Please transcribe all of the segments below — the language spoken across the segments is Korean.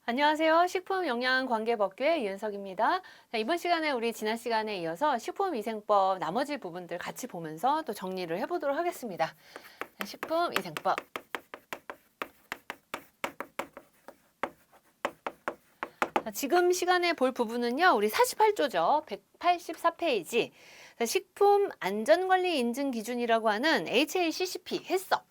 안녕하세요. 식품영양관계법규의 이은석입니다. 자, 이번 시간에 우리 지난 시간에 이어서 식품위생법 나머지 부분들 같이 보면서 또 정리를 해보도록 하겠습니다. 자, 식품위생법. 자, 지금 시간에 볼 부분은요. 우리 48조죠. 184페이지. 식품안전관리인증기준이라고 하는 HACCP 했어.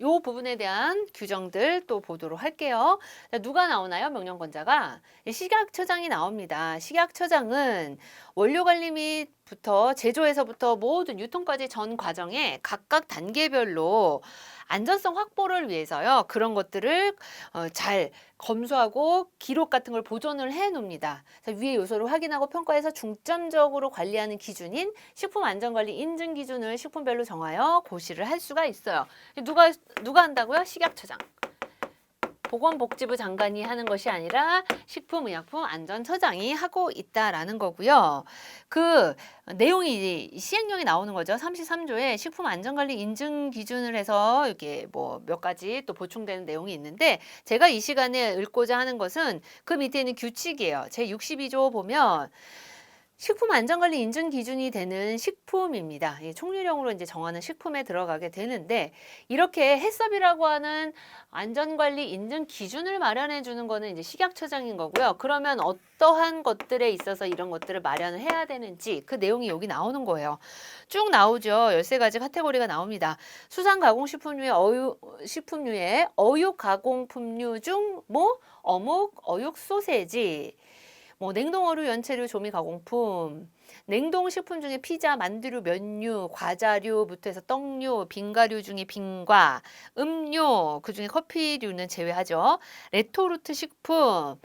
요 부분에 대한 규정들 또 보도록 할게요. 자, 누가 나오나요? 명령권자가 식약처장이 나옵니다. 식약처장은 원료관리 및부터 제조에서부터 모든 유통까지 전 과정에 각각 단계별로 안전성 확보를 위해서요. 그런 것들을 잘 검수하고 기록 같은 걸 보존을 해 놓습니다. 위의 요소를 확인하고 평가해서 중점적으로 관리하는 기준인 식품안전관리 인증 기준을 식품별로 정하여 고시를 할 수가 있어요. 누가 한다고요? 식약처장. 보건복지부 장관이 하는 것이 아니라 식품의약품안전처장이 하고 있다라는 거고요. 그 내용이 시행령이 나오는 거죠. 33조에 식품안전관리 인증 기준을 해서 이렇게 뭐 몇 가지 또 보충되는 내용이 있는데 제가 이 시간에 읽고자 하는 것은 그 밑에 있는 규칙이에요. 제62조 보면 식품안전관리 인증 기준이 되는 식품입니다. 총률형으로 이제 정하는 식품에 들어가게 되는데 이렇게 해썹이라고 하는 안전관리 인증 기준을 마련해 주는 거는 이제 식약처장인 거고요. 그러면 어떠한 것들에 있어서 이런 것들을 마련을 해야 되는지 그 내용이 여기 나오는 거예요. 쭉 나오죠. 13가지 카테고리가 나옵니다. 식품류의 어육 가공품류 중 뭐 어묵, 어육 소세지 뭐 냉동어류, 연체류, 조미 가공품, 냉동식품 중에 피자, 만두류, 면류, 과자류부터 해서 떡류, 빙가류 중에 빙과, 음료, 그중에 커피류는 제외하죠. 레토르트 식품,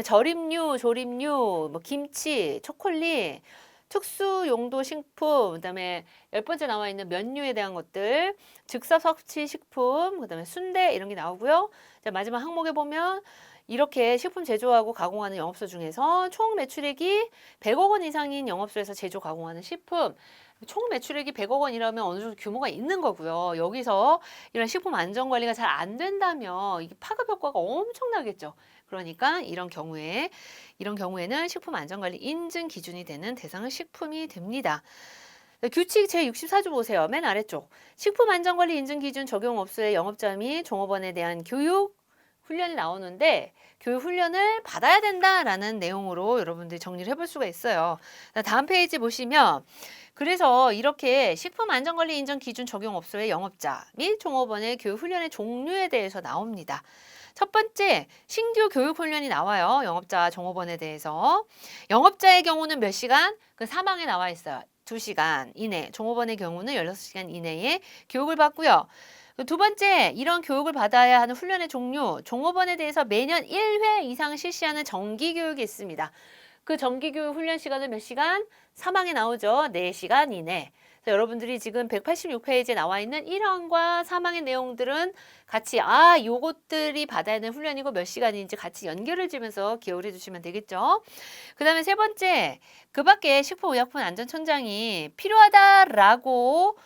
절임류, 조림류, 뭐 김치, 초콜릿, 특수 용도 식품, 그다음에 10번째 나와 있는 면류에 대한 것들, 즉석 섭취 식품, 그다음에 순대 이런 게 나오고요. 자, 마지막 항목에 보면 이렇게 식품 제조하고 가공하는 영업소 중에서 총 매출액이 100억 원 이상인 영업소에서 제조 가공하는 식품 총 매출액이 100억 원이라면 어느 정도 규모가 있는 거고요. 여기서 이런 식품 안전 관리가 잘 안 된다면 이게 파급 효과가 엄청나겠죠. 그러니까 이런 경우에는 식품 안전 관리 인증 기준이 되는 대상은 식품이 됩니다. 규칙 제64조 보세요. 맨 아래쪽. 식품안전관리 인증기준 적용업소의 영업자 및 종업원에 대한 교육, 훈련이 나오는데 교육 훈련을 받아야 된다라는 내용으로 여러분들이 정리를 해볼 수가 있어요. 다음 페이지 보시면 그래서 이렇게 식품안전관리 인증 기준 적용업소의 영업자 및 종업원의 교육 훈련의 종류에 대해서 나옵니다. 첫 번째, 신규 교육 훈련이 나와요. 영업자, 종업원에 대해서. 영업자의 경우는 몇 시간? 그 사망에 나와 있어요. 2시간 이내, 종업원의 경우는 16시간 이내에 교육을 받고요. 두 번째, 이런 교육을 받아야 하는 훈련의 종류, 종업원에 대해서 매년 1회 이상 실시하는 정기교육이 있습니다. 그 정기교육 훈련 시간은 몇 시간? 사망에 나오죠. 4시간 이내. 여러분들이 지금 186페이지에 나와 있는 1항과 사망의 내용들은 같이 요것들이 받아야 되는 훈련이고 몇 시간인지 같이 연결을 지면서 기억을 해주시면 되겠죠. 그 다음에 세 번째, 그 밖에 식품의약품안전처장이 필요하다라고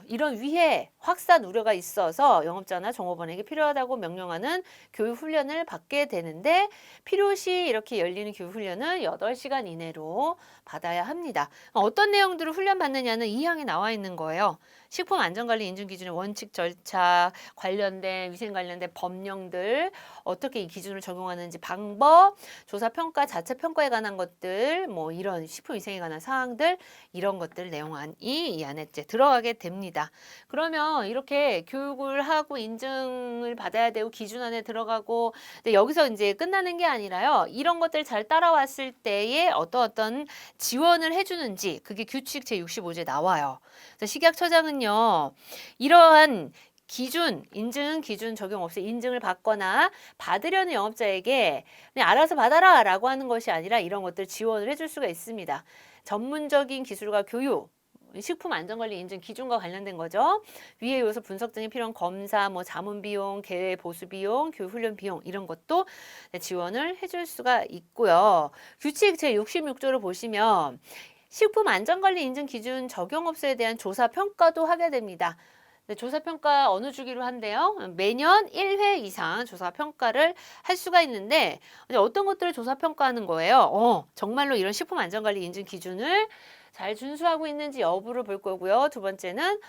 이런 위해 확산 우려가 있어서 영업자나 종업원에게 필요하다고 명령하는 교육 훈련을 받게 되는데 필요시 이렇게 열리는 교육 훈련은 8시간 이내로 받아야 합니다. 어떤 내용들을 훈련 받느냐는 2항에 나와 있는 거예요. 식품안전관리 인증기준의 원칙 절차 관련된 위생 관련된 법령들 어떻게 이 기준을 적용하는지 방법 조사평가 자체평가에 관한 것들 뭐 이런 식품위생에 관한 사항들 이런 것들 내용이 이 안에 이제 들어가게 됩니다. 그러면 이렇게 교육을 하고 인증을 받아야 되고 기준 안에 들어가고 근데 여기서 이제 끝나는 게 아니라요. 이런 것들 잘 따라왔을 때에 어떤 지원을 해주는지 그게 규칙 제65조에 나와요. 그래서 식약처장은요. 이러한 인증 기준 적용 없이 인증을 받거나 받으려는 영업자에게 그냥 알아서 받아라 라고 하는 것이 아니라 이런 것들 지원을 해줄 수가 있습니다. 전문적인 기술과 교육, 식품안전관리 인증 기준과 관련된 거죠. 위의 요소 분석 등에 필요한 검사, 뭐 자문 비용, 개회 보수 비용, 교육 훈련 비용 이런 것도 지원을 해줄 수가 있고요. 규칙 제66조를 보시면 식품안전관리 인증 기준 적용업소에 대한 조사 평가도 하게 됩니다. 네, 조사평가 어느 주기로 한대요? 매년 1회 이상 조사평가를 할 수가 있는데 이제 어떤 것들을 조사평가하는 거예요? 정말로 이런 식품안전관리 인증 기준을 잘 준수하고 있는지 여부를 볼 거고요. 두 번째는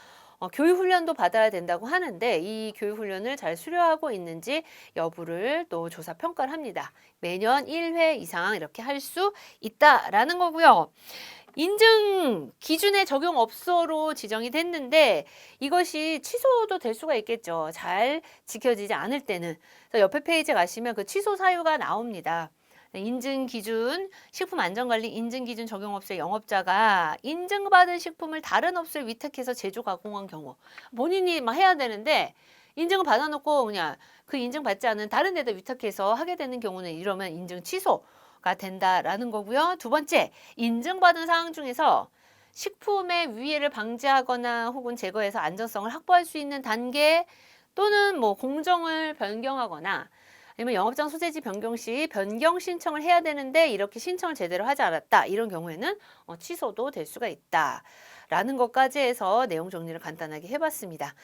교육훈련도 받아야 된다고 하는데 이 교육훈련을 잘 수료하고 있는지 여부를 또 조사평가를 합니다. 매년 1회 이상 이렇게 할 수 있다라는 거고요. 인증 기준에 적용 업소로 지정이 됐는데 이것이 취소도 될 수가 있겠죠. 잘 지켜지지 않을 때는. 그래서 옆에 페이지에 가시면 그 취소 사유가 나옵니다. 인증 기준, 식품안전관리 인증 기준 적용 업소의 영업자가 인증받은 식품을 다른 업소에 위탁해서 제조 가공한 경우 본인이 막 해야 되는데 인증을 받아놓고 그냥 그 인증받지 않은 다른 데다 위탁해서 하게 되는 경우는 이러면 인증 취소가 된다라는 거고요. 두 번째, 인증받은 사항 중에서 식품의 위해를 방지하거나 혹은 제거해서 안전성을 확보할 수 있는 단계 또는 뭐 공정을 변경하거나 아니면 영업장 소재지 변경 시 변경 신청을 해야 되는데 이렇게 신청을 제대로 하지 않았다. 이런 경우에는 취소도 될 수가 있다. 라는 것까지 해서 내용 정리를 간단하게 해봤습니다.